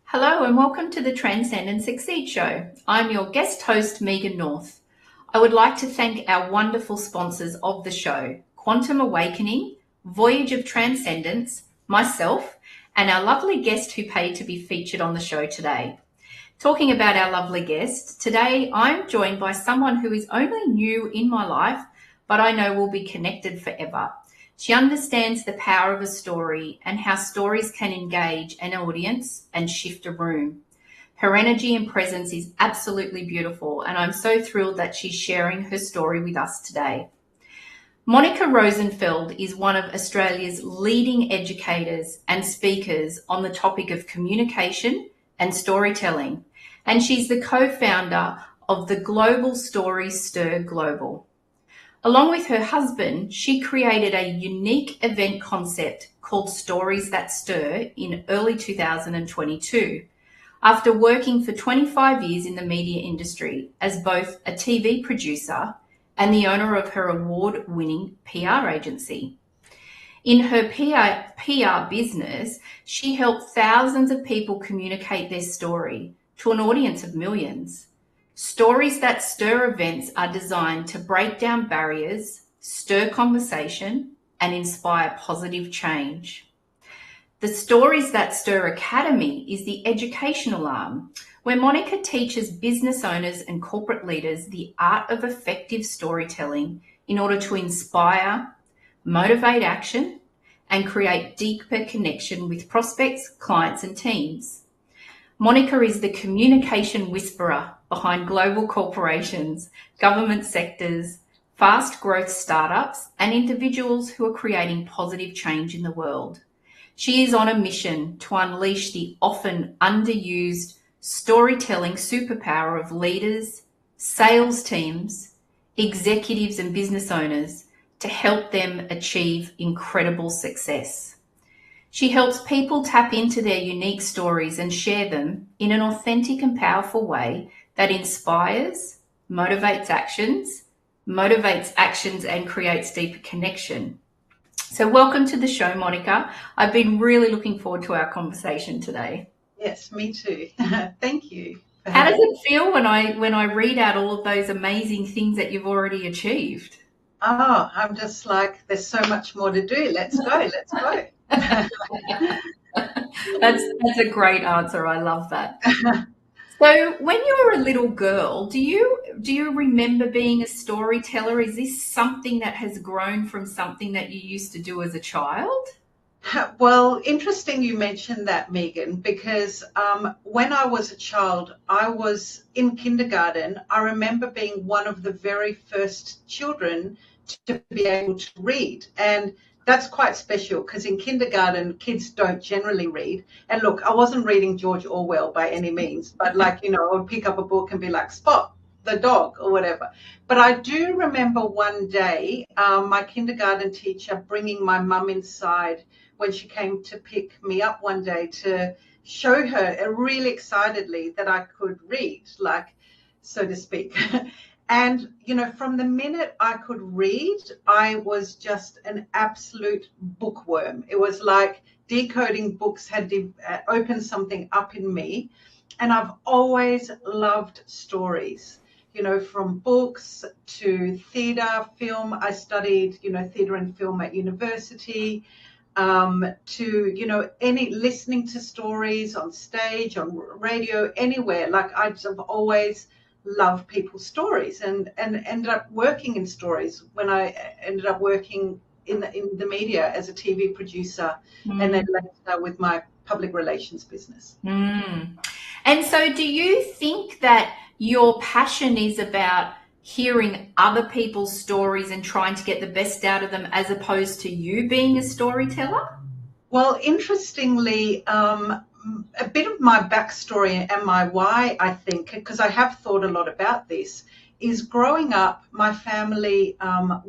Hello and welcome to the Transcend and Succeed show. I'm your guest host, Megan North. I would like to thank our wonderful sponsors of the show, Quantum Awakening, Voyage of Transcendence, myself, and our lovely guest who paid to be featured on the show today. Talking about our lovely guest, today I'm joined by someone who is only new in my life, but I know will be connected forever. She understands the power of a story and how stories can engage an audience and shift a room. Her energy and presence is absolutely beautiful, and I'm so thrilled that she's sharing her story with us today. Monica Rosenfeld is one of Australia's leading educators and speakers on the topic of communication and storytelling, and she's the co-founder of the Global Story Stir Global. Along with her husband, she created a unique event concept called Stories That Stir in early 2022, after working for 25 years in the media industry as both a TV producer and the owner of her award-winning PR agency. In her PR business, she helped thousands of people communicate their story to an audience of millions. Stories That Stir events are designed to break down barriers, stir conversation, and inspire positive change. The Stories That Stir Academy is the educational arm, where Monica teaches business owners and corporate leaders the art of effective storytelling in order to inspire, motivate action, and create deeper connection with prospects, clients, and teams. Monica is the communication whisperer behind global corporations, government sectors, fast growth startups, and individuals who are creating positive change in the world. She is on a mission to unleash the often underused storytelling superpower of leaders, sales teams, executives, and business owners to help them achieve incredible success. She helps people tap into their unique stories and share them in an authentic and powerful way that inspires, motivates actions and creates deeper connection. So welcome to the show, Monica. I've been really looking forward to our conversation today. Yes, me too. Thank you. How does it feel when I read out all of those amazing things that you've already achieved? Oh, I'm just like, there's so much more to do. Let's go. That's a great answer. I love that. So when you were a little girl, do you remember being a storyteller? Is this something that has grown from something that you used to do as a child? Well, interesting you mentioned that, Megan, because when I was a child, I was in kindergarten. I remember being one of the very first children to be able to read. And that's quite special because in kindergarten, kids don't generally read. And look, I wasn't reading George Orwell by any means, but I would pick up a book and be like, Spot the dog or whatever. But I do remember one day my kindergarten teacher bringing my mum inside when she came to pick me up one day to show her really excitedly that I could read, so to speak. And, from the minute I could read, I was just an absolute bookworm. It was like decoding books had opened something up in me. And I've always loved stories, from books to theatre, film. I studied, theatre and film at university. to, any listening to stories on stage, on radio, anywhere. Like I've always loved people's stories and ended up working in stories when I ended up working in the media as a TV producer and then later with my public relations business. And so do you think that your passion is about hearing other people's stories and trying to get the best out of them as opposed to you being a storyteller? Well, interestingly, a bit of my backstory and my why, I think, because I have thought a lot about this, is growing up, my family had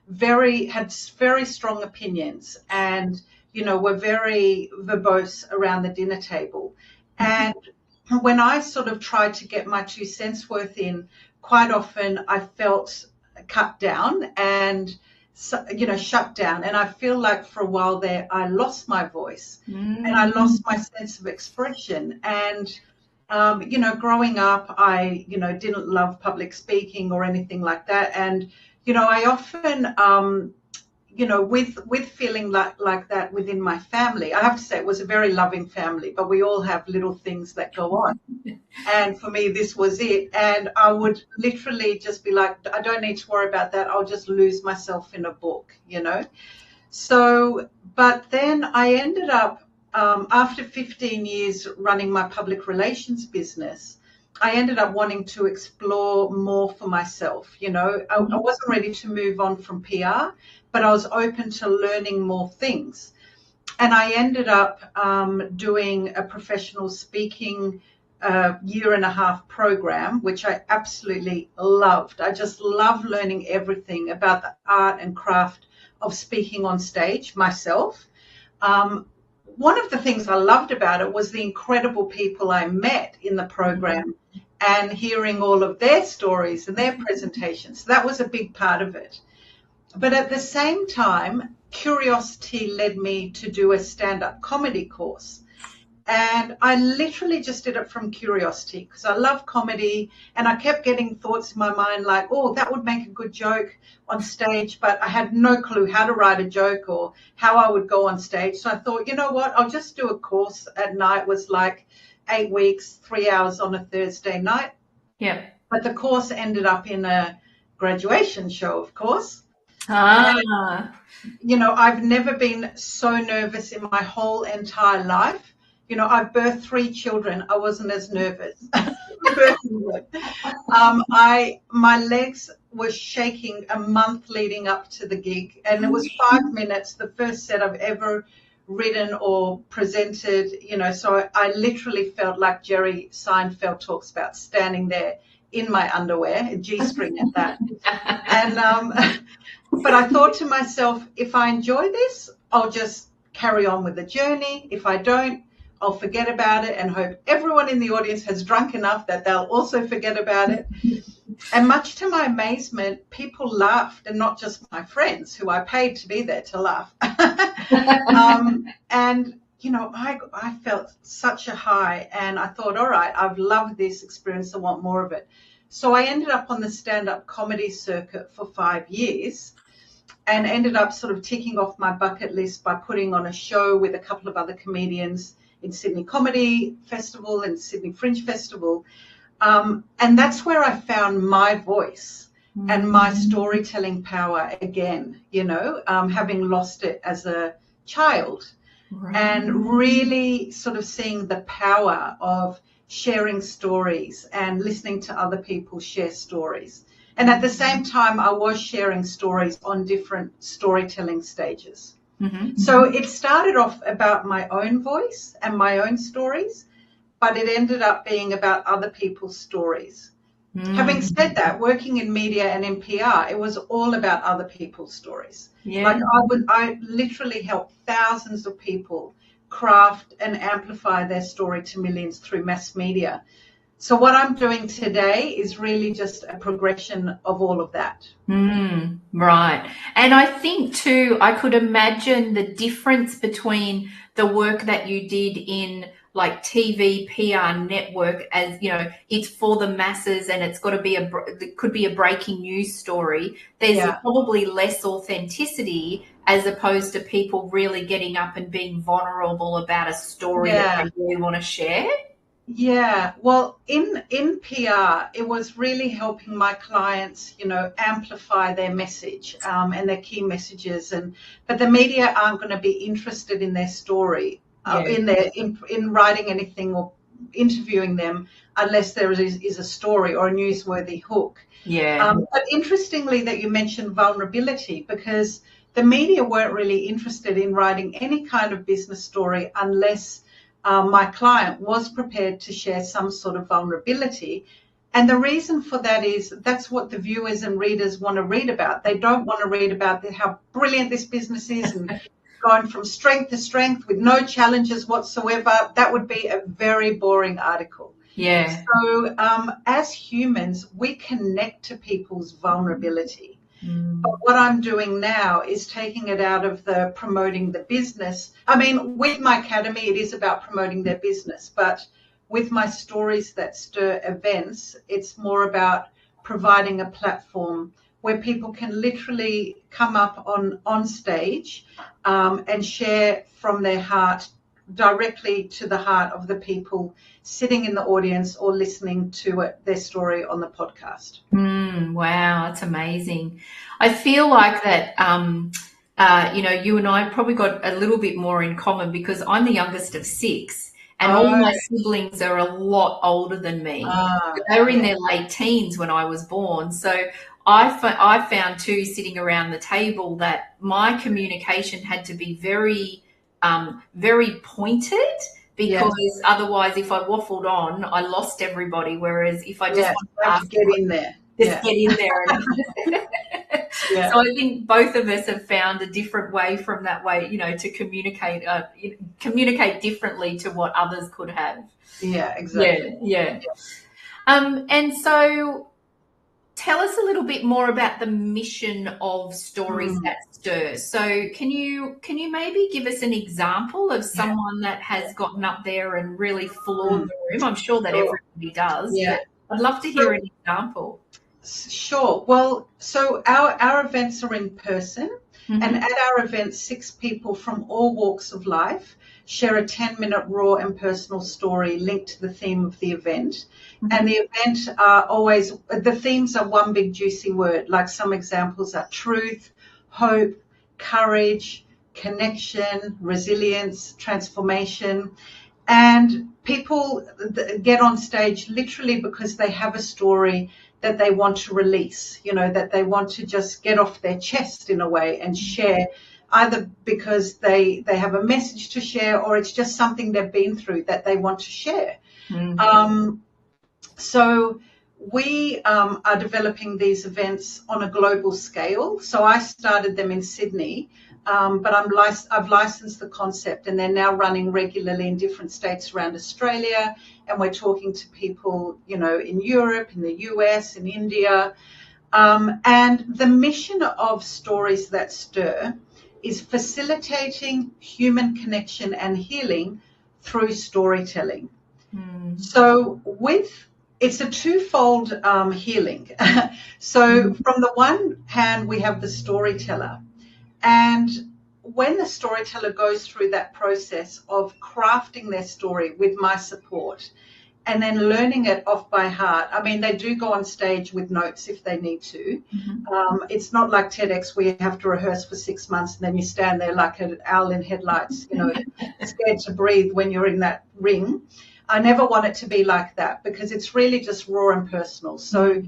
very strong opinions and, were very verbose around the dinner table. And when I sort of tried to get my 2 cents worth in, quite often I felt cut down and shut down. And I feel like for a while there, I lost my voice and I lost my sense of expression. And, growing up, I, didn't love public speaking or anything like that. And, I often, with feeling like that within my family, I have to say it was a very loving family, but we all have little things that go on. And for me, this was it. And I would literally just be like, I don't need to worry about that. I'll just lose myself in a book, So, but then I ended up, after 15 years running my public relations business, I ended up wanting to explore more for myself. I wasn't ready to move on from PR, but I was open to learning more things. And I ended up doing a professional speaking 1.5-year program, which I absolutely loved. I just love learning everything about the art and craft of speaking on stage myself. One of the things I loved about it was the incredible people I met in the program and hearing all of their stories and their presentations. That was a big part of it. But at the same time, curiosity led me to do a stand-up comedy course. And I literally just did it from curiosity because I love comedy and I kept getting thoughts in my mind like, oh, that would make a good joke on stage, but I had no clue how to write a joke or how I would go on stage. So I thought, you know what, I'll just do a course at night. It was like 8 weeks, 3 hours on a Thursday night. Yeah. But the course ended up in a graduation show, of course. And, I've never been so nervous in my whole entire life. I've birthed 3 children. I wasn't as nervous. My legs were shaking a month leading up to the gig, and it was 5 minutes, the first set I've ever written or presented, so I literally felt like Jerry Seinfeld talks about, standing there in my underwear, a G-string at that. And but I thought to myself, if I enjoy this, I'll just carry on with the journey. If I don't, I'll forget about it and hope everyone in the audience has drunk enough that they'll also forget about it. And much to my amazement, people laughed, and not just my friends who I paid to be there to laugh. And, I felt such a high, and I thought, all right, I've loved this experience. I want more of it. So I ended up on the stand-up comedy circuit for 5 years and ended up sort of ticking off my bucket list by putting on a show with a couple of other comedians in Sydney Comedy Festival and Sydney Fringe Festival. And that's where I found my voice and my storytelling power again, having lost it as a child. Right. And really sort of seeing the power of sharing stories and listening to other people share stories. And at the same time, I was sharing stories on different storytelling stages. Mm-hmm. So it started off about my own voice and my own stories, but it ended up being about other people's stories. Mm. Having said that, working in media and in PR, it was all about other people's stories. Yeah. Like I literally helped thousands of people craft and amplify their story to millions through mass media. So what I'm doing today is really just a progression of all of that. Right. And I think too, I could imagine the difference between the work that you did in like TV, PR, network, as it's for the masses and it's got to be it could be a breaking news story. There's probably less authenticity as opposed to people really getting up and being vulnerable about a story that Yeah. they really want to share? Yeah, well, in PR, it was really helping my clients, amplify their message, and their key messages, but the media aren't going to be interested in their story, Yeah. in writing anything or interviewing them unless there is a story or a newsworthy hook. Yeah. But interestingly that you mentioned vulnerability, because the media weren't really interested in writing any kind of business story unless my client was prepared to share some sort of vulnerability. And the reason for that is that's what the viewers and readers want to read about. They don't want to read about how brilliant this business is and going from strength to strength with no challenges whatsoever. That would be a very boring article. Yeah. So as humans, we connect to people's vulnerability. But what I'm doing now is taking it out of the promoting the business. I mean, with my academy, it is about promoting their business. But with my Stories That Stir events, it's more about providing a platform where people can literally come up on stage and share from their heart directly to the heart of the people sitting in the audience or listening to their story on the podcast. Wow, that's amazing. I feel like that, you and I probably got a little bit more in common because I'm the youngest of six, and all my siblings are a lot older than me. They were in their late teens when I was born. So I found too, sitting around the table, that my communication had to be very, very pointed, because otherwise, if I waffled on, I lost everybody. Whereas if I just wanted to ask, get in there. Get in there. So I think both of us have found a different way from that way, to communicate differently to what others could have. Yeah, exactly. Yeah. And so tell us a little bit more about the mission of Stories That Stir. So can you maybe give us an example of someone that has gotten up there and really floored the room? I'm sure that everybody does, but I'd love to hear an example. Sure. Well, so our events are in person, and at our events, 6 people from all walks of life share a 10-minute raw and personal story linked to the theme of the event. And the event the themes are one big juicy word. Like some examples are truth, hope, courage, connection, resilience, transformation. And people get on stage literally because they have a story that they want to release, that they want to just get off their chest in a way and share, either because they have a message to share or it's just something they've been through that they want to share. So we are developing these events on a global scale. So I started them in Sydney, but I've licensed the concept, and they're now running regularly in different states around Australia. And we're talking to people, in Europe, in the US, in India. And the mission of Stories That Stir is facilitating human connection and healing through storytelling. So it's a twofold healing. So from the one hand, we have the storyteller. And when the storyteller goes through that process of crafting their story with my support and then learning it off by heart, I mean, they do go on stage with notes if they need to. It's not like TEDx where you have to rehearse for 6 months and then you stand there like an owl in headlights, scared to breathe when you're in that ring. I never want it to be like that because it's really just raw and personal. So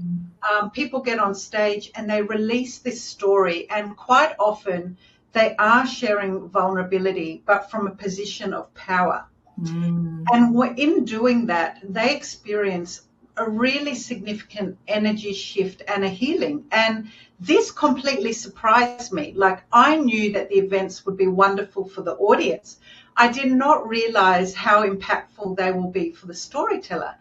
people get on stage and they release this story, and quite often they are sharing vulnerability, but from a position of power. And in doing that, they experience a really significant energy shift and a healing. And this completely surprised me. Like, I knew that the events would be wonderful for the audience. I did not realize how impactful they will be for the storyteller.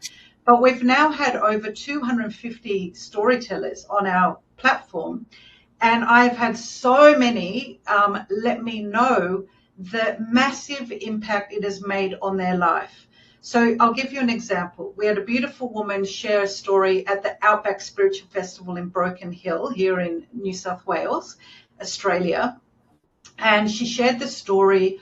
But we've now had over 250 storytellers on our platform, and I've had so many let me know the massive impact it has made on their life. So I'll give you an example. We had a beautiful woman share a story at the Outback Spiritual Festival in Broken Hill here in New South Wales, Australia. And she shared the story,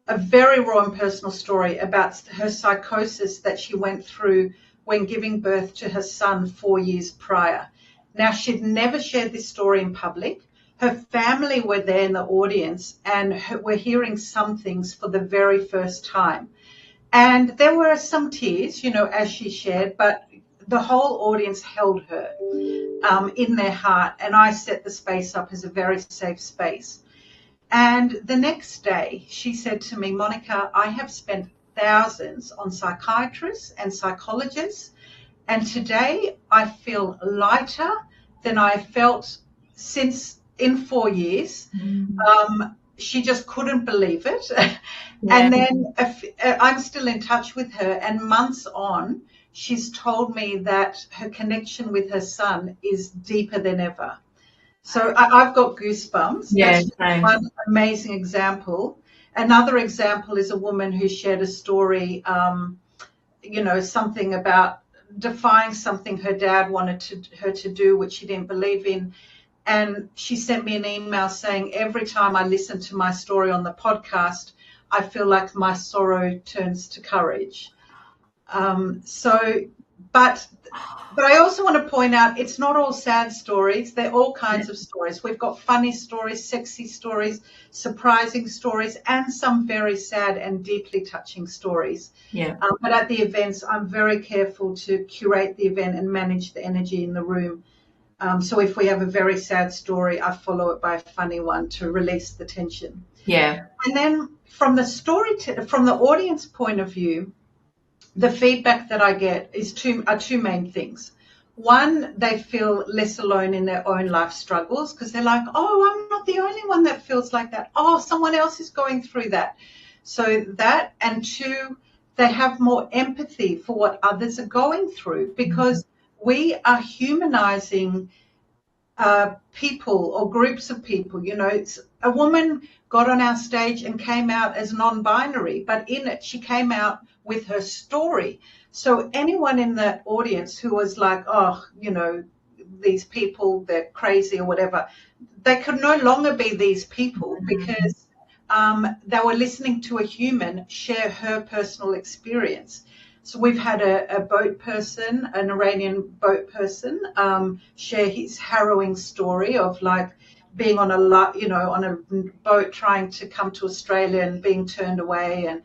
a very raw and personal story about her psychosis that she went through when giving birth to her son 4 years prior. Now, she'd never shared this story in public. Her family were there in the audience and were hearing some things for the very first time. And there were some tears, as she shared, but the whole audience held her in their heart. And I set the space up as a very safe space. And the next day she said to me, Monica, I have spent thousands on psychiatrists and psychologists, and today I feel lighter than I felt since in 4 years. She just couldn't believe it. Yeah. And then I'm still in touch with her, and months on, she's told me that her connection with her son is deeper than ever. So I've got goosebumps. Yeah, that's one amazing example. Another example is a woman who shared a story, something about defying something her dad wanted her to do, which she didn't believe in. And she sent me an email saying, every time I listen to my story on the podcast, I feel like my sorrow turns to courage. But I also want to point out, it's not all sad stories. They're all kinds of stories. We've got funny stories, sexy stories, surprising stories, and some very sad and deeply touching stories. Yeah. But at the events, I'm very careful to curate the event and manage the energy in the room. So if we have a very sad story, I follow it by a funny one to release the tension. Yeah. And then from the audience point of view, the feedback that I get are two main things. One, they feel less alone in their own life struggles because they're like, oh, I'm not the only one that feels like that. Oh, someone else is going through that. So that, and two, they have more empathy for what others are going through, because we are humanizing people or groups of people. A woman got on our stage and came out as non-binary, but in it she came out with her story. So anyone in the audience who was like, oh, these people, they're crazy or whatever, they could no longer be these people because they were listening to a human share her personal experience. So we've had a boat person, an Iranian boat person, share his harrowing story of like being on a boat trying to come to Australia and being turned away. And,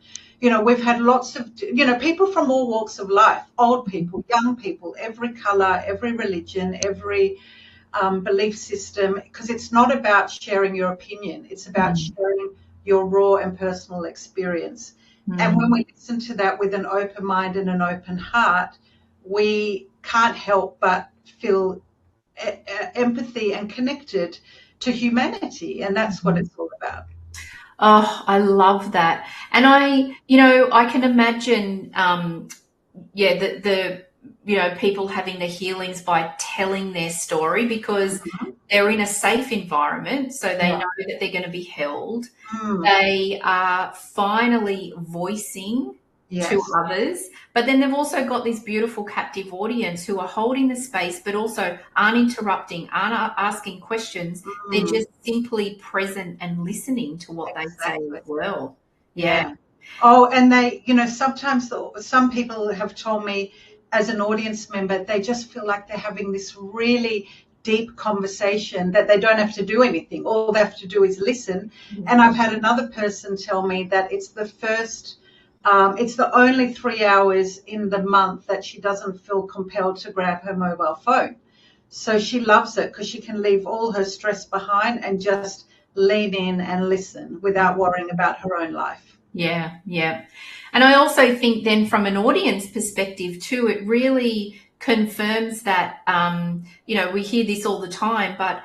we've had lots of, people from all walks of life, old people, young people, every color, every religion, every belief system, because it's not about sharing your opinion. It's about sharing your raw and personal experience. And when we listen to that with an open mind and an open heart, we can't help but feel empathy and connected to humanity. And that's what it's all about. Oh, I love that. And I can imagine, people having the healings by telling their story, because they're in a safe environment, so they know that they're going to be held. They are finally voicing to others, but then they've also got this beautiful captive audience who are holding the space, but also aren't interrupting, aren't asking questions. They're just simply present and listening to what they say as well. Yeah. Oh, and they, sometimes some people have told me as an audience member, they just feel like they're having this really deep conversation that they don't have to do anything. All they have to do is listen. And I've had another person tell me that it's the only 3 hours in the month that she doesn't feel compelled to grab her mobile phone. So she loves it because she can leave all her stress behind and just lean in and listen without worrying about her own life. Yeah, yeah. And I also think then from an audience perspective too, it really confirms that, we hear this all the time, but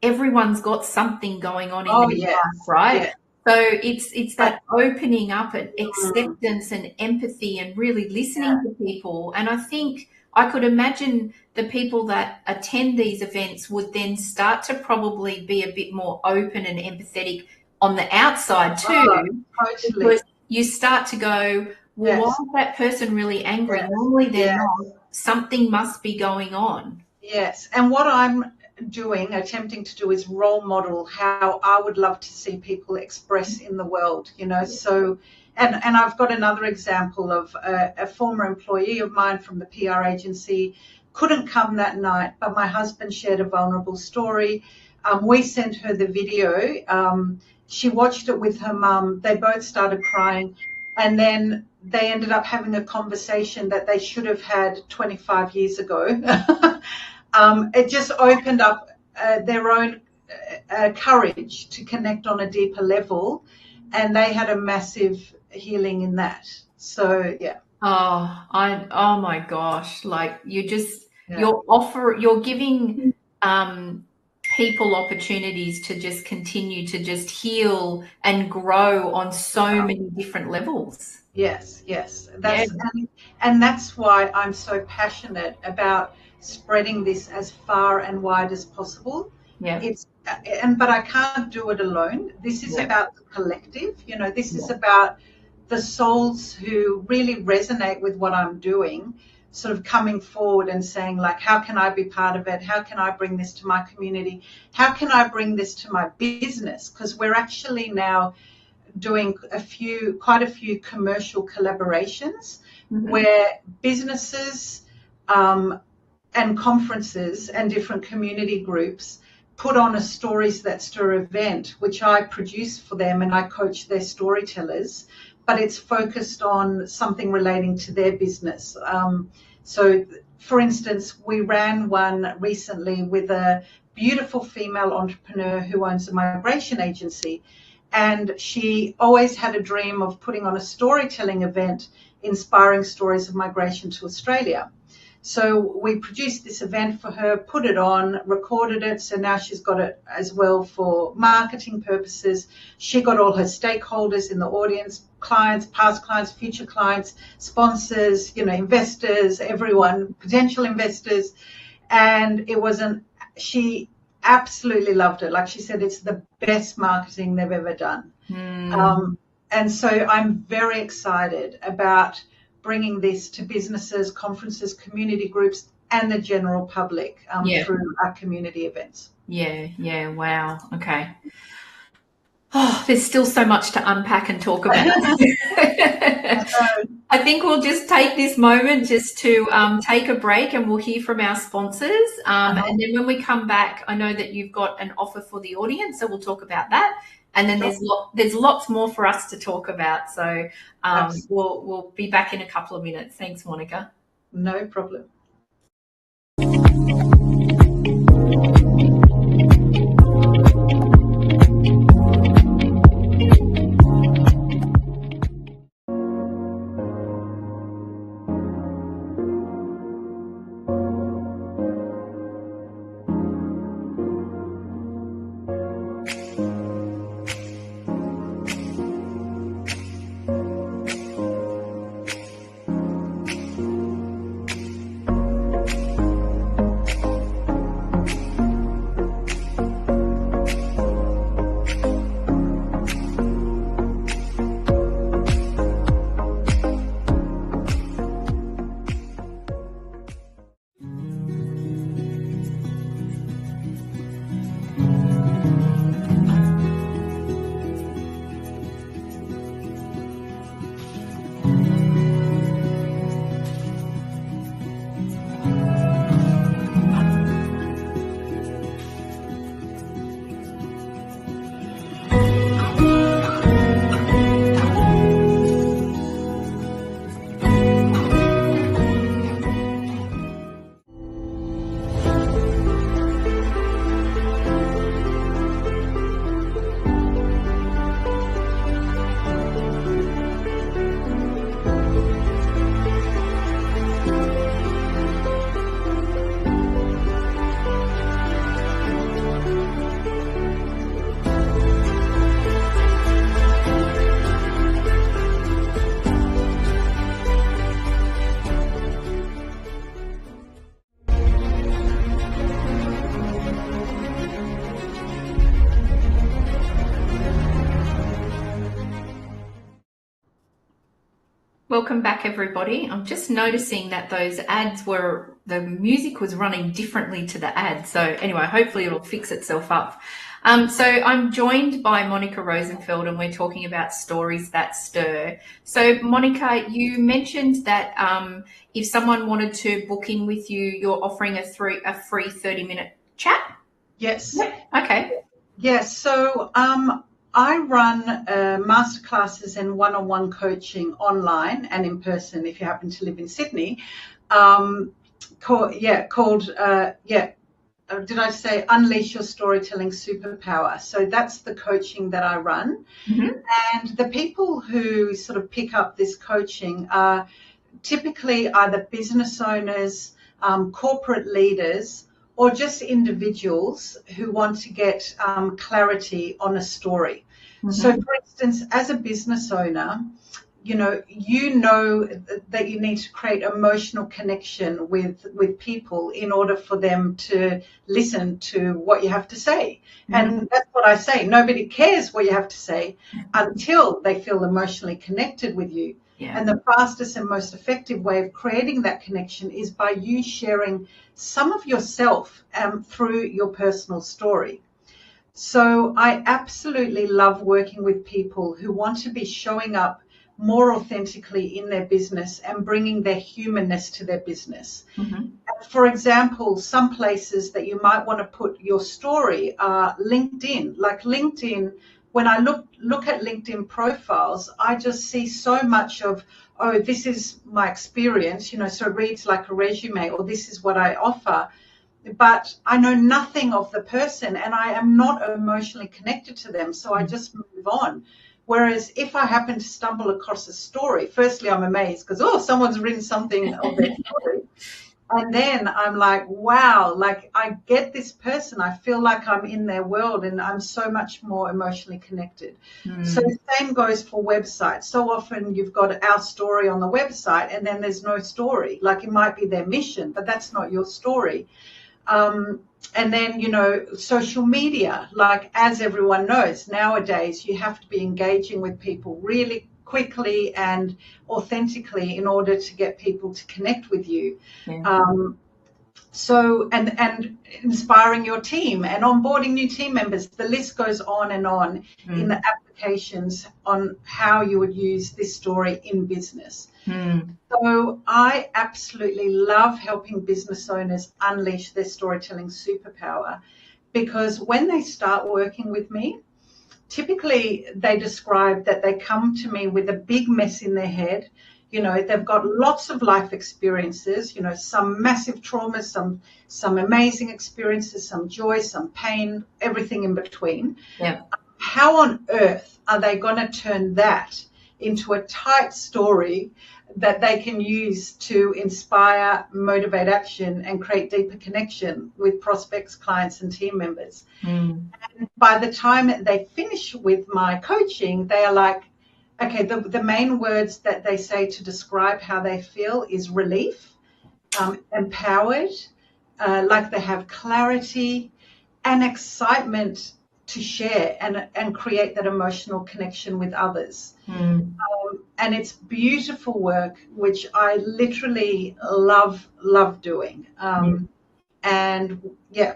everyone's got something going on in their life, right? Yeah. So it's that opening up and acceptance and empathy and really listening to people. And I think I could imagine the people that attend these events would then start to probably be a bit more open and empathetic on the outside too. Totally. Because you start to go, well, why is that person really angry? Normally they're not. Something must be going on. Yes. And what I'm attempting to do is role model how I would love to see people express in the world, So, and I've got another example of a former employee of mine from the PR agency couldn't come that night, but my husband shared a vulnerable story. We sent her the video. She watched it with her mum. They both started crying. And then they ended up having a conversation that they should have had 25 years ago. It just opened up their own courage to connect on a deeper level. And they had a massive healing in that. So, yeah. Oh my gosh. Like you're giving people opportunities to just continue to just heal and grow on so many different levels. Yes. And that's why I'm so passionate about spreading this as far and wide as possible. Yeah. But I can't do it alone. This is about the collective. This is about the souls who really resonate with what I'm doing, sort of coming forward and saying, like, how can I be part of it? How can I bring this to my community? How can I bring this to my business? Because we're actually now doing quite a few commercial collaborations where businesses and conferences and different community groups put on a Stories That Stir event, which I produce for them and I coach their storytellers, but it's focused on something relating to their business. So, for instance, we ran one recently with a beautiful female entrepreneur who owns a migration agency. And she always had a dream of putting on a storytelling event, inspiring stories of migration to Australia. So we produced this event for her, put it on, recorded it. So now she's got it as well for marketing purposes. She got all her stakeholders in the audience, clients, past clients, future clients, sponsors, investors, everyone, potential investors. And she absolutely loved it. Like she said, it's the best marketing they've ever done. And so I'm very excited about bringing this to businesses, conferences, community groups, and the general public through our community events. Yeah. Wow. Okay. Oh, there's still so much to unpack and talk about. I think we'll just take this moment just to take a break and we'll hear from our sponsors. And then when we come back, I know that you've got an offer for the audience, so we'll talk about that. And then there's lots more for us to talk about. So we'll be back in a couple of minutes. Thanks, Monica. No problem. welcome back everybody. I'm just noticing that the music was running differently to the ad. So anyway, hopefully it'll fix itself up. So I'm joined by Monica Rosenfeld and we're talking about stories that stir. So Monica, you mentioned that if someone wanted to book in with you, you're offering a free 30-minute chat? Yes. Okay. Yes. So I run masterclasses and one-on-one coaching online and in person if you happen to live in Sydney. Did I say Unleash Your Storytelling Superpower? So that's the coaching that I run. Mm-hmm. And the people who sort of pick up this coaching are typically either business owners, corporate leaders, or just individuals who want to get clarity on a story. Mm-hmm. So, for instance, as a business owner, you know that you need to create emotional connection with people in order for them to listen to what you have to say. Mm-hmm. And that's what I say. Nobody cares what you have to say until they feel emotionally connected with you. Yeah. And the fastest and most effective way of creating that connection is by you sharing some of yourself through your personal story. So I absolutely love working with people who want to be showing up more authentically in their business and bringing their humanness to their business. Mm-hmm. For example, some places that you might want to put your story are LinkedIn. Like LinkedIn, when I look at LinkedIn profiles, I just see so much of, oh, this is my experience, so it reads like a resume, or this is what I offer. But I know nothing of the person and I am not emotionally connected to them, so I just move on. Whereas if I happen to stumble across a story, firstly, I'm amazed because, someone's written something of their story. And then I'm like, wow, like I get this person. I feel like I'm in their world and I'm so much more emotionally connected. So the same goes for websites. So often you've got our story on the website and then there's no story. Like it might be their mission, but that's not your story. And then, social media, like as everyone knows, nowadays you have to be engaging with people really quickly and authentically in order to get people to connect with you. Yeah. And inspiring your team and onboarding new team members, the list goes on and on in the applications on how you would use this story in business. So I absolutely love helping business owners unleash their storytelling superpower, because when they start working with me, typically they describe that they come to me with a big mess in their head. They've got lots of life experiences, some massive traumas, some amazing experiences, some joy, some pain, everything in between. Yeah. How on earth are they going to turn that into a tight story that they can use to inspire, motivate action, and create deeper connection with prospects, clients, and team members? And by the time they finish with my coaching, they are like, okay, the main words that they say to describe how they feel is relief, empowered, like they have clarity and excitement to share and create that emotional connection with others. And it's beautiful work, which I literally love doing.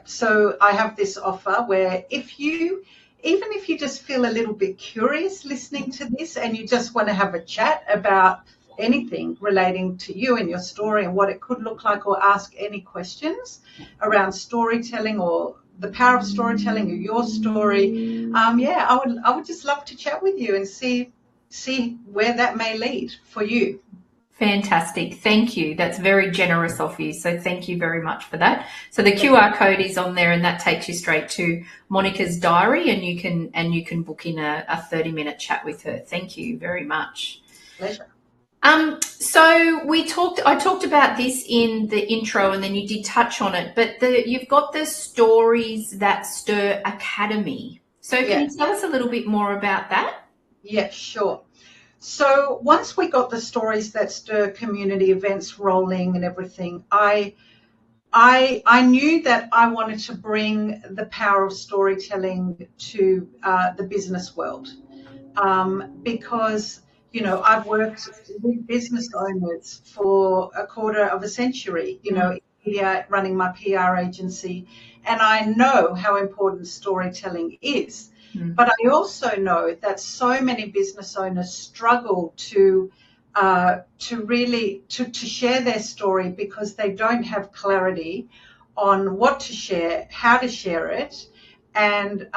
So I have this offer where even if you just feel a little bit curious listening to this and you just want to have a chat about anything relating to you and your story and what it could look like, or ask any questions around storytelling or the power of storytelling or your story, I would just love to chat with you and see where that may lead for you. Fantastic. Thank you. That's very generous of you. So thank you very much for that. So the QR code is on there and that takes you straight to Monica's diary and you can book in a 30-minute chat with her. Thank you very much. Pleasure. So I talked about this in the intro and then you did touch on it, but you've got the Stories That Stir Academy. So can you tell us a little bit more about that? Yeah, sure. So once we got the Stories That Stir community events rolling and everything, I knew that I wanted to bring the power of storytelling to the business world, because I've worked with business owners for a quarter of a century, in media, running my PR agency, and I know how important storytelling is. But I also know that so many business owners struggle to really share their story because they don't have clarity on what to share, how to share it, and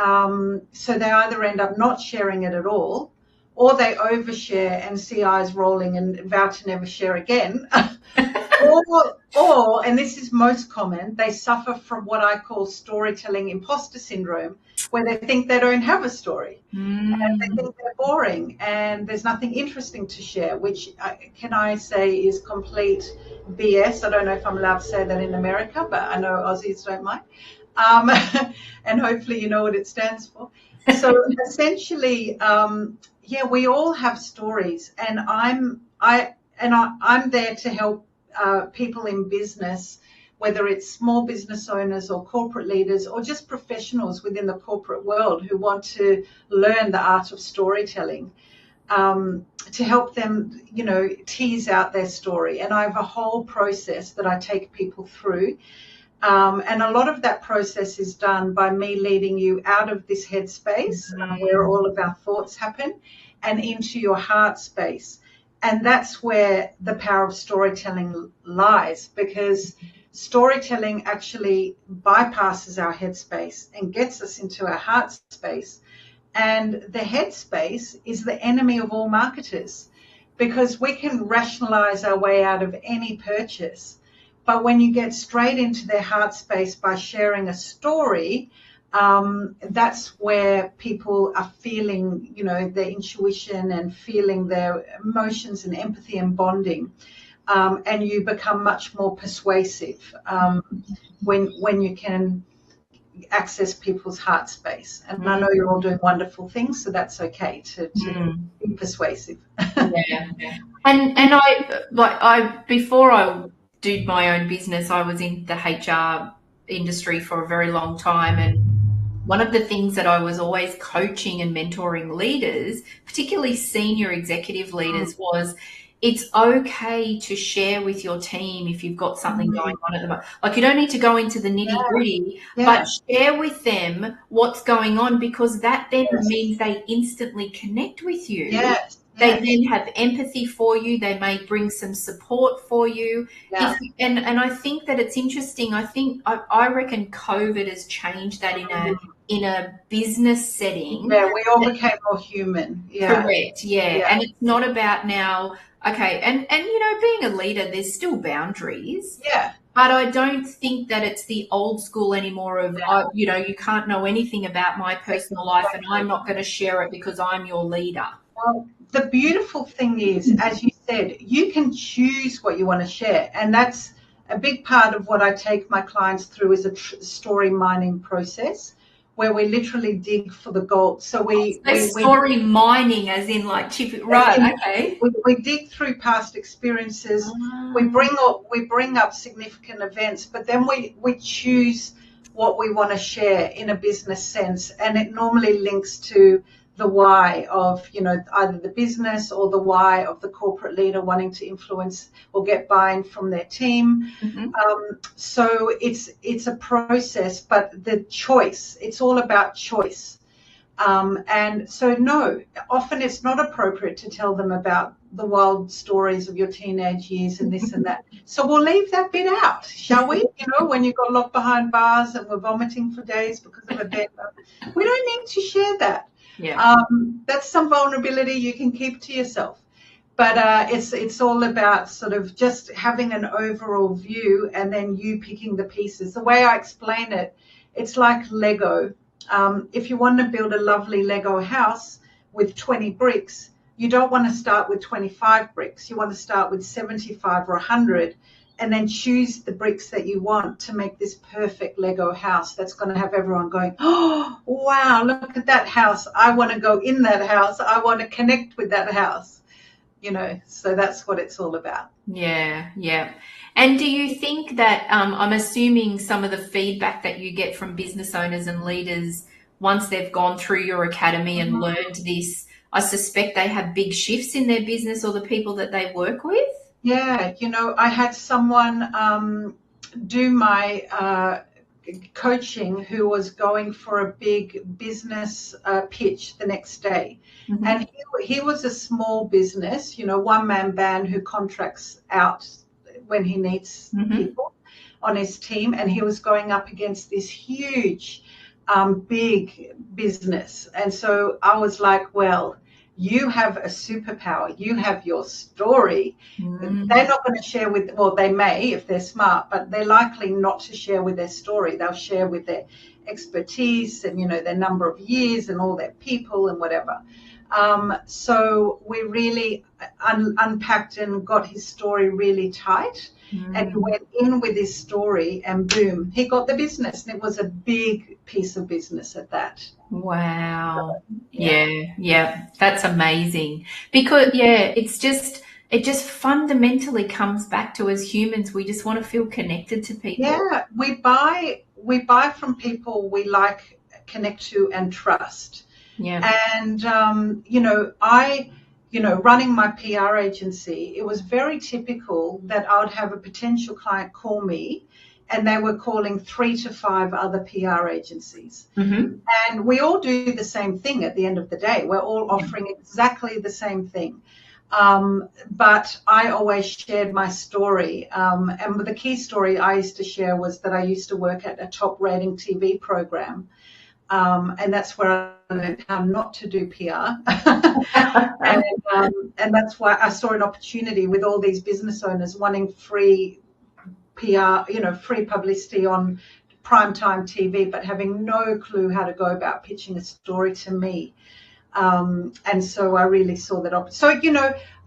so they either end up not sharing it at all, or they overshare and see eyes rolling and vow to never share again. or, and this is most common, they suffer from what I call storytelling imposter syndrome, where they think they don't have a story and they think they're boring and there's nothing interesting to share, which can I say is complete BS. I don't know if I'm allowed to say that in America, but I know Aussies don't mind. And hopefully you know what it stands for. So essentially, we all have stories, and I'm there to help people in business, whether it's small business owners or corporate leaders or just professionals within the corporate world who want to learn the art of storytelling, to help them, tease out their story. And I have a whole process that I take people through. And a lot of that process is done by me leading you out of this headspace where all of our thoughts happen and into your heart space. And that's where the power of storytelling lies, because storytelling actually bypasses our headspace and gets us into our heart space. And the headspace is the enemy of all marketers, because we can rationalize our way out of any purchase. But when you get straight into their heart space by sharing a story, that's where people are feeling, their intuition and feeling their emotions and empathy and bonding. And you become much more persuasive when you can access people's heart space. And I know you're all doing wonderful things, so that's okay to be persuasive. Yeah. And I before I did my own business, I was in the HR industry for a very long time, and one of the things that I was always coaching and mentoring leaders, particularly senior executive leaders, was it's okay to share with your team if you've got something going on at the moment. Like, you don't need to go into the nitty-gritty, but share with them what's going on, because that then means they instantly connect with you. They then have empathy for you. They may bring some support for you. And I think that it's interesting. I reckon COVID has changed that in a business setting. Yeah, we all became more human. Correct. And it's not about now, okay, and being a leader, there's still boundaries. But I don't think that it's the old school anymore of, you can't know anything about my personal life and I'm not going to share it because I'm your leader. Well, the beautiful thing is, as you said, you can choose what you want to share. And that's a big part of what I take my clients through, is a story mining process, where we literally dig for the gold. So story mining, as in like chip, right? Okay. We dig through past experiences. We bring up significant events, but then we choose what we want to share in a business sense, and it normally links to the why of, either the business or the why of the corporate leader wanting to influence or get buy-in from their team. So it's a process, but the choice, it's all about choice. And so no, often it's not appropriate to tell them about the wild stories of your teenage years and this and that. So we'll leave that bit out, shall we? When you got locked behind bars and were vomiting for days because of a debt. We don't need to share that. That's some vulnerability you can keep to yourself. But it's all about sort of just having an overall view and then you picking the pieces. The way I explain it, it's like Lego. If you want to build a lovely Lego house with 20 bricks, you don't want to start with 25 bricks. You want to start with 75 or 100, and then choose the bricks that you want to make this perfect Lego house that's going to have everyone going, oh, wow, look at that house. I want to go in that house. I want to connect with that house. So that's what it's all about. Yeah. And do you think that, I'm assuming some of the feedback that you get from business owners and leaders once they've gone through your academy and learned this, I suspect they have big shifts in their business or the people that they work with. Yeah, I had someone do my coaching who was going for a big business pitch the next day. Mm-hmm. And he was a small business, one-man band who contracts out when he needs people on his team. And he was going up against this huge, big business. And so I was like, well, you have a superpower. You have your story. They're not going to share with, well, they may if they're smart, but they're likely not to share with their story. They'll share with their expertise and, their number of years and all their people and whatever. So we really unpacked and got his story really tight. And he went in with his story and boom, he got the business. And it was a big piece of business at that. Wow. Yeah. That's amazing. Because, it just fundamentally comes back to, as humans, we just want to feel connected to people. Yeah, we buy from people we like, connect to, and trust. Yeah. And running my PR agency, it was very typical that I would have a potential client call me, and they were calling 3 to 5 other PR agencies. And we all do the same thing at the end of the day. We're all offering exactly the same thing. But I always shared my story. And the key story I used to share was that I used to work at a top rating TV program. And that's where I learned how not to do PR. And that's why I saw an opportunity with all these business owners wanting free PR, free publicity on primetime TV, but having no clue how to go about pitching a story to me. And so I really saw that. So,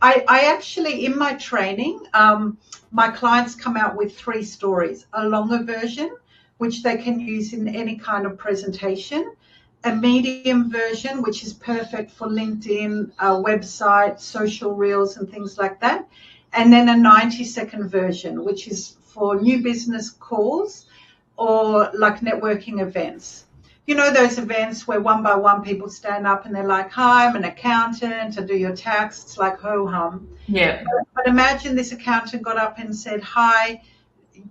I actually, in my training, my clients come out with 3 stories: a longer version, which they can use in any kind of presentation; a medium version, which is perfect for LinkedIn, website, social reels, and things like that; and then a 90-second version, which is for new business calls or like networking events. Those events where one by one people stand up and they're like, "Hi, I'm an accountant, I do your tax." It's like ho-hum. Yeah. But imagine this accountant got up and said, "Hi,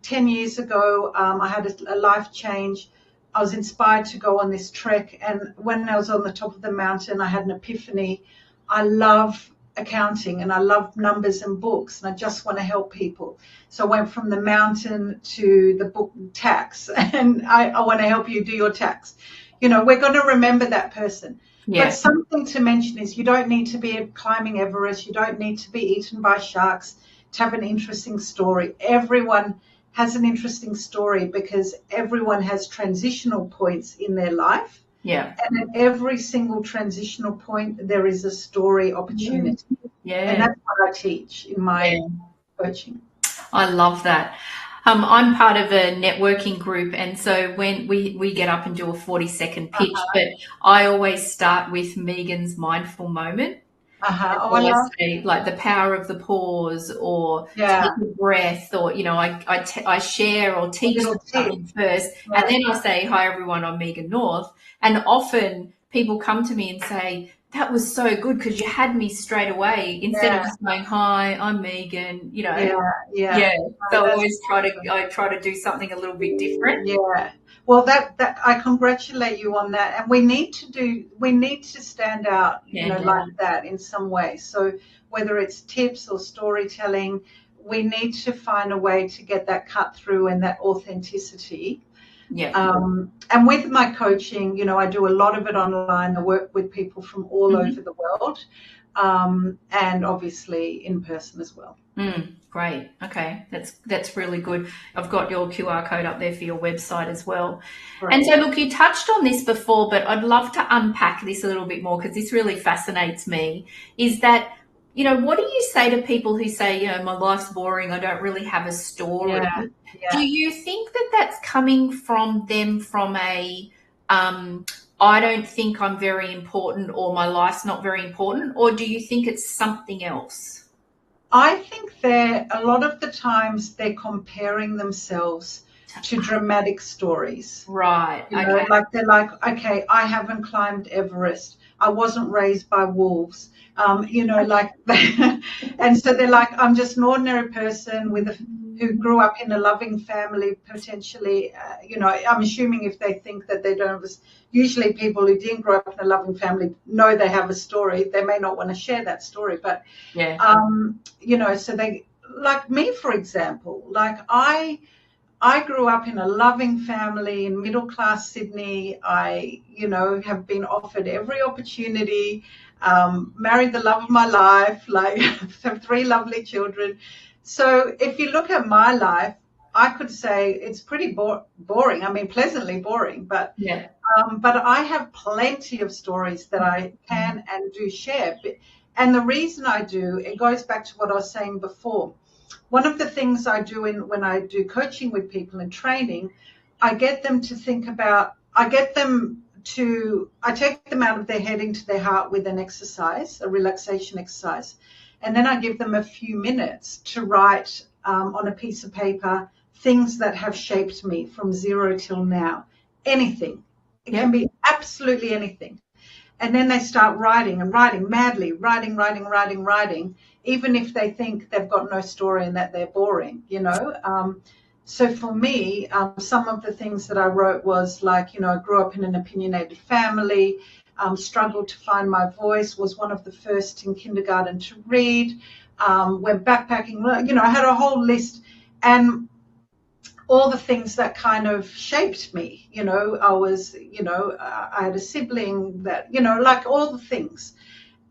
10 years ago, I had a life change. I was inspired to go on this trek. And when I was on the top of the mountain, I had an epiphany. I love accounting and I love numbers and books, and I just want to help people. So I went from the mountain to the book tax, and I want to help you do your tax." We're going to remember that person. Yeah. But something to mention is you don't need to be climbing Everest. You don't need to be eaten by sharks to have an interesting story. Everyone has an interesting story because everyone has transitional points in their life. Yeah. And at every single transitional point, there is a story opportunity. Yeah. And that's what I teach in my coaching. I love that. I'm part of a networking group, and so when we get up and do a 40-second pitch, but I always start with Megan's mindful moment. I say, like, the power of the pause, or take a breath, or I share or teach something first, and then I say, "Hi everyone, I'm Megan North," and often people come to me and say, "That was so good because you had me straight away," instead of just going, "Hi, I'm Megan," So I try to do something a little bit different. Yeah. Well, that I congratulate you on that, and we need to stand out, like that in some way. So whether it's tips or storytelling, we need to find a way to get that cut through and that authenticity. Yeah. And with my coaching, I do a lot of it online. I work with people from all over the world, and obviously in person as well. Great. Okay. That's really good. I've got your QR code up there for your website as well. Right. And so, look, you touched on this before, but I'd love to unpack this a little bit more because this really fascinates me. Is that, what do you say to people who say, my life's boring, I don't really have a story? Yeah. Do you think that that's coming from them from a, I don't think I'm very important, or my life's not very important, or do you think it's something else? I think a lot of the times they're comparing themselves to dramatic stories. Right. Like they're like, okay, I haven't climbed Everest. I wasn't raised by wolves. Like, and so they're like, I'm just an ordinary person who grew up in a loving family, potentially. I'm assuming if they think that they don't have usually people who didn't grow up in a loving family know they have a story. They may not want to share that story, but so they, like me, for example, like I grew up in a loving family in middle-class Sydney. I, have been offered every opportunity, married the love of my life, like have 3 lovely children. So if you look at my life, I could say it's pretty boring. I mean, pleasantly boring, but I have plenty of stories that I can and do share. And the reason I do, it goes back to what I was saying before. One of the things I do when I do coaching with people and training, I get them to think about, I take them out of their head into their heart with an exercise, a relaxation exercise. And then I give them a few minutes to write on a piece of paper things that have shaped me from 0 till now. Anything. It can be absolutely anything. And then they start writing and writing madly, writing, even if they think they've got no story and that they're boring, So for me, some of the things that I wrote was like, I grew up in an opinionated family, struggled to find my voice, was one of the first in kindergarten to read, went backpacking, I had a whole list. And all the things that kind of shaped me, I was, I had a sibling that, like all the things.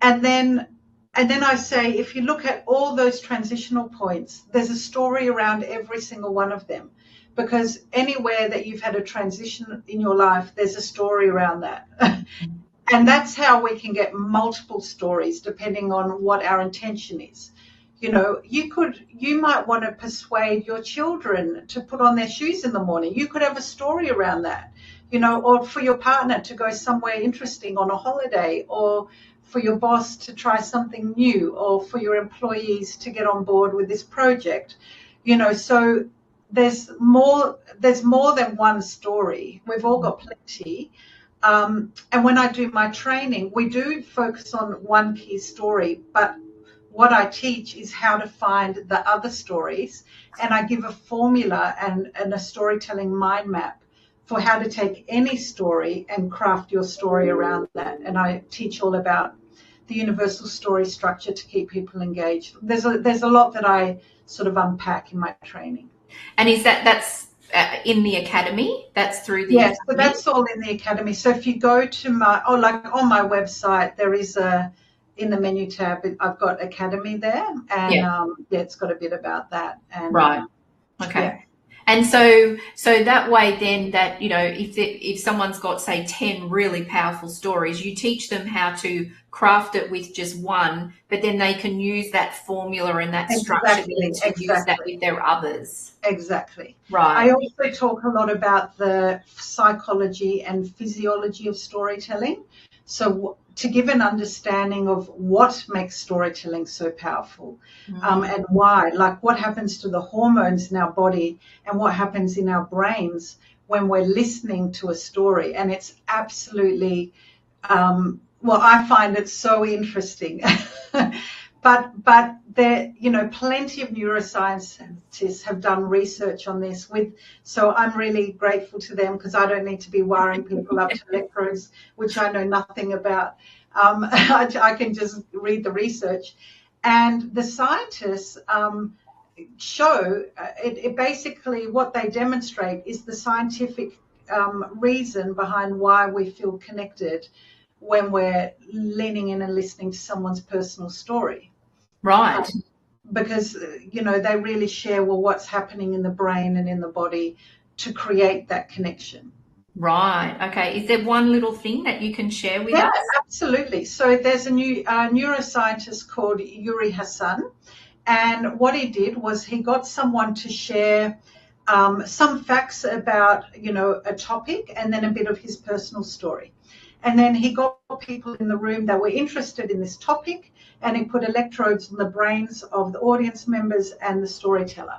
And then I say, if you look at all those transitional points, there's a story around every single one of them, because anywhere that you've had a transition in your life, there's a story around that. And that's how we can get multiple stories depending on what our intention is. You might want to persuade your children to put on their shoes in the morning. You could have a story around that, or for your partner to go somewhere interesting on a holiday, or for your boss to try something new, or for your employees to get on board with this project. So there's more than one story. We've all got plenty. And when I do my training, we do focus on one key story, but what I teach is how to find the other stories, and I give a formula and a storytelling mind map for how to take any story and craft your story around that. And I teach all about the universal story structure to keep people engaged. There's a lot that I sort of unpack in my training. And is that's in the academy? That's through the academy? So that's all in the academy. So if you go to on my website, there is in the menu tab, I've got Academy there, and it's got a bit about that. And, right. Okay. Yeah. And so that way then that, if someone's got, say, 10 really powerful stories, you teach them how to craft it with just one, but then they can use that formula and that structure to use that with their others. Exactly. Right. I also talk a lot about the psychology and physiology of storytelling. So to give an understanding of what makes storytelling so powerful, and why, like what happens to the hormones in our body and what happens in our brains when we're listening to a story. And it's absolutely, I find it so interesting. But there, plenty of neuroscientists have done research on this so I'm really grateful to them, because I don't need to be wiring people up to electrodes, which I know nothing about. I can just read the research, and the scientists show it basically what they demonstrate is the scientific reason behind why we feel connected when we're leaning in and listening to someone's personal story. Right. Because, they really share, what's happening in the brain and in the body to create that connection. Right. Okay. Is there one little thing that you can share with us? Absolutely. So there's a new neuroscientist called Yuri Hassan. And what he did was he got someone to share some facts about, a topic, and then a bit of his personal story. And then he got people in the room that were interested in this topic, and he put electrodes on the brains of the audience members and the storyteller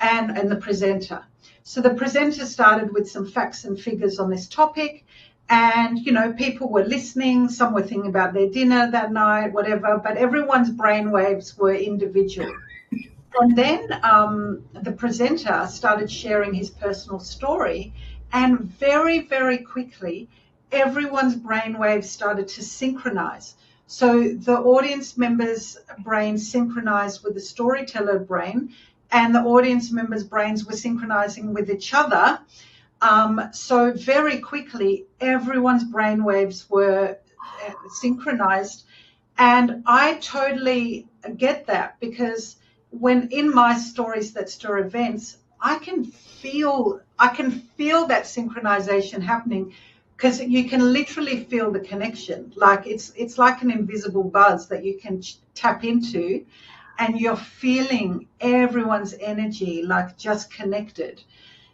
and the presenter. So the presenter started with some facts and figures on this topic, And, people were listening. Some were thinking about their dinner that night, whatever, but everyone's brainwaves were individual. And then the presenter started sharing his personal story, and very, very quickly, everyone's brainwaves started to synchronize. So the audience members' brains synchronized with the storyteller brain, and the audience members' brains were synchronizing with each other. So very quickly, everyone's brainwaves were synchronized. And I totally get that, because when in my stories that stir events, I can feel that synchronization happening, because you can literally feel the connection. Like it's like an invisible buzz that you can tap into, and you're feeling everyone's energy like just connected.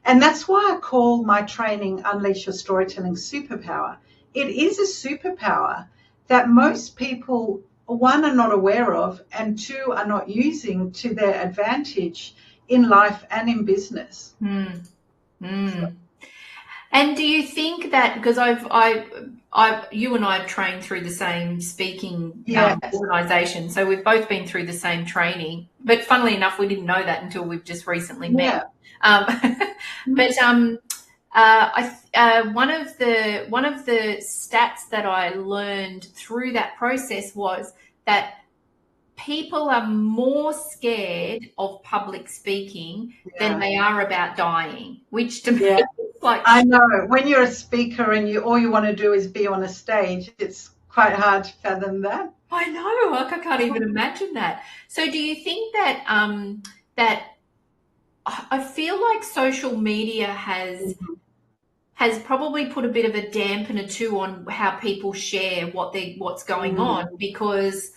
And that's why I call my training Unleash Your Storytelling Superpower. It is a superpower that most people, one, are not aware of, and two, are not using to their advantage in life and in business. So. And do you think that, because you and I have trained through the same speaking organisation, so we've both been through the same training, but funnily enough, we didn't know that until we've just recently met. But one of the stats that I learned through that process was that people are more scared of public speaking than they are about dying, which to me is like... I know. When you're a speaker and all you want to do is be on a stage, it's quite hard to fathom that. I know. Like, I can't even imagine that. So do you think that that I feel like social media has probably put a bit of a dampener too on how people share what's going on, because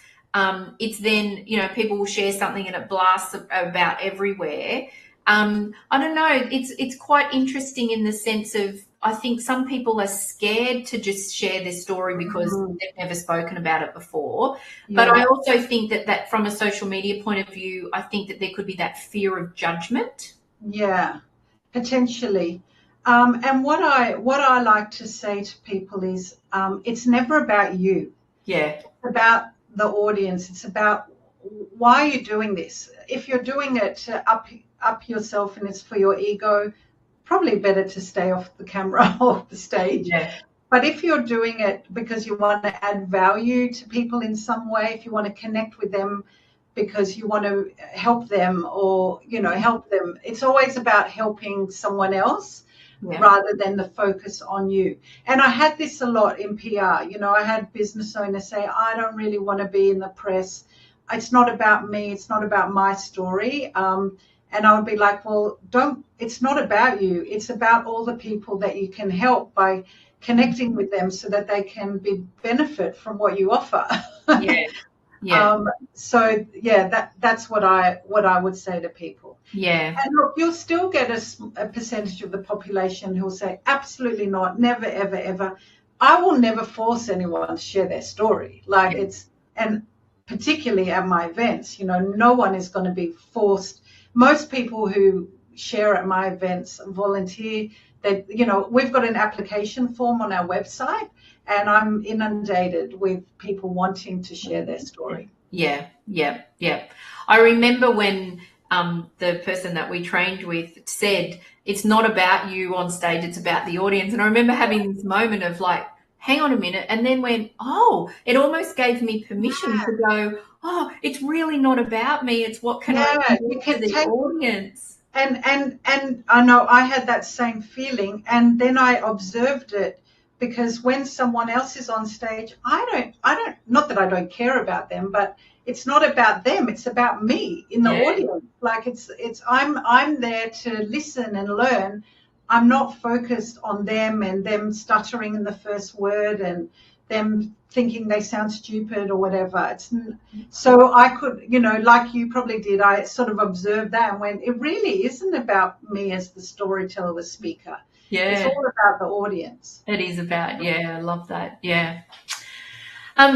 it's then, people will share something and it blasts about everywhere. I don't know. It's quite interesting in the sense of, I think some people are scared to just share their story because they've never spoken about it before. But I also think that from a social media point of view, I think that there could be that fear of judgment. Yeah, potentially. And what I like to say to people is, it's never about you. Yeah. It's about the audience. It's about why you're doing this. If you're doing it to up yourself and it's for your ego, probably better to stay off the camera or the stage. Yeah. But if you're doing it because you want to add value to people in some way, if you want to connect with them because you want to help them or, help them, it's always about helping someone else rather than the focus on you. And I had this a lot in PR. I had business owners say, I don't really want to be in the press. It's not about me. It's not about my story. And I would be like, well, it's not about you. It's about all the people that you can help by connecting with them so that they can benefit from what you offer. Yeah. So that's what I would say to people. Yeah. And look, you'll still get a percentage of the population who'll say, absolutely not, never, ever, ever. I will never force anyone to share their story. And particularly at my events, no one is going to be forced. Most people who share at my events volunteer. We've got an application form on our website, and I'm inundated with people wanting to share their story. Yeah. I remember when the person that we trained with said, it's not about you on stage, it's about the audience. And I remember having this moment of like, hang on a minute, and then went, it almost gave me permission to go, it's really not about me, it's what can I do to the audience. And I know I had that same feeling, and then I observed it, because when someone else is on stage, I don't not that I don't care about them, but it's not about them, it's about me in the audience. Like it's I'm there to listen and learn. I'm not focused on them and them stuttering in the first word and them thinking they sound stupid or whatever. So I could, like you probably did, I sort of observed that and went, it really isn't about me as the storyteller, the speaker. Yeah. It's all about the audience. It is about, I love that. Yeah.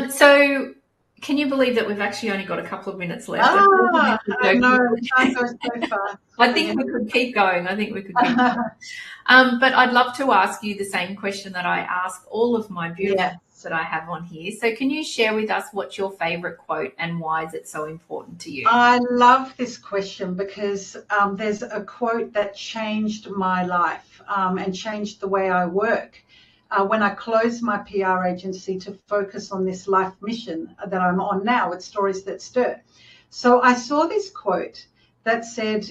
So Can you believe that we've actually only got a couple of minutes left? I know, time goes so fast. I think we could keep going. But I'd love to ask you the same question that I ask all of my beautiful guests that I have on here. So can you share with us what's your favorite quote and why is it so important to you? I love this question because there's a quote that changed my life and changed the way I work. When I closed my PR agency to focus on this life mission that I'm on now with Stories That Stir. So I saw this quote that said,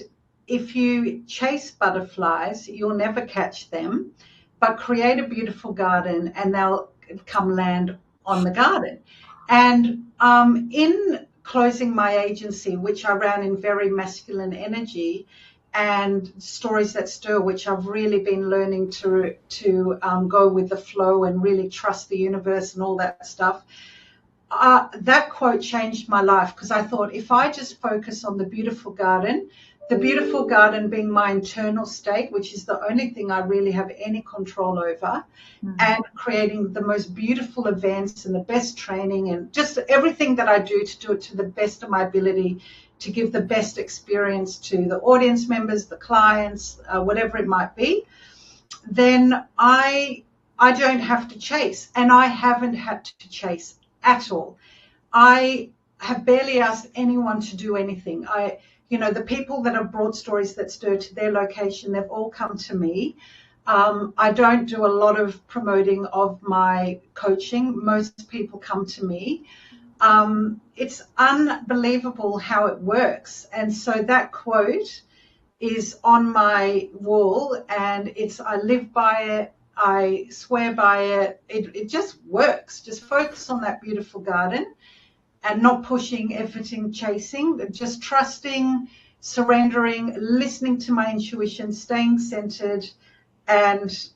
if you chase butterflies, you'll never catch them, but create a beautiful garden and they'll come land on the garden. And in closing my agency, which I ran in very masculine energy, and Stories That Stir, which I've really been learning to go with the flow and really trust the universe and all that stuff. That quote changed my life because I thought if I just focus on the beautiful garden being my internal state, which is the only thing I really have any control over, and creating the most beautiful events and the best training and just everything that I do to do it to the best of my ability, to give the best experience to the audience members, the clients, whatever it might be, then I don't have to chase. And I haven't had to chase at all. I have barely asked anyone to do anything. The people that have brought Stories That Stir to their location, they've all come to me. I don't do a lot of promoting of my coaching. Most people come to me. It's unbelievable how it works. And so that quote is on my wall and I live by it. I swear by it. It just works. Just focus on that beautiful garden and not pushing, efforting, chasing, but just trusting, surrendering, listening to my intuition, staying centered and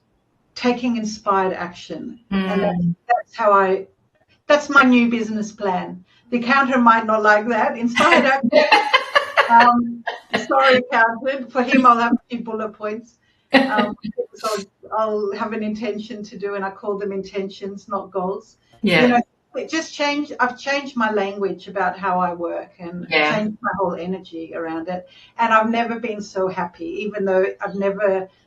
taking inspired action. And that's my new business plan. The accountant might not like that. Inspired action. Sorry, accountant. For him, I'll have a few bullet points. So I'll have an intention to do, and I call them intentions, not goals. Yeah. I've changed my language about how I work and changed my whole energy around it. And I've never been so happy, even though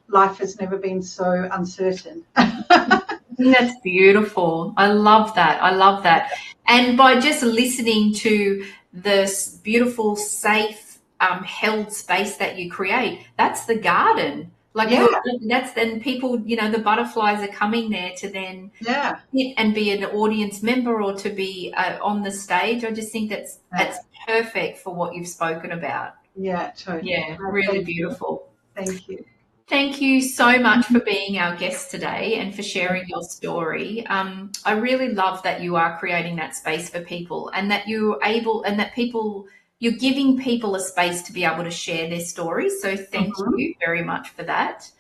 life has never been so uncertain. That's beautiful. I love that. And by just listening to this beautiful, safe, held space that you create, that's the garden. That's then people, the butterflies are coming there to then sit and be an audience member or to be on the stage. I just think that's perfect for what you've spoken about. Yeah, totally. Yeah, really beautiful. Thank you. Thank you so much for being our guest today and for sharing your story. I really love that you are creating that space for people and that you're giving people a space to be able to share their stories. So thank you very much for that.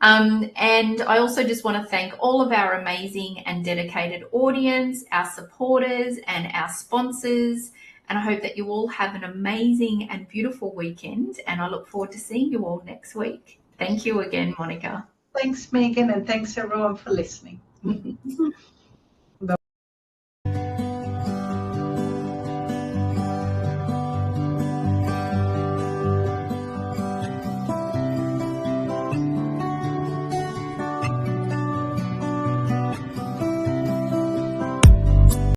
And I also just want to thank all of our amazing and dedicated audience, our supporters and our sponsors. And I hope that you all have an amazing and beautiful weekend. And I look forward to seeing you all next week. Thank you again, Monica. Thanks, Megan, and thanks everyone for listening.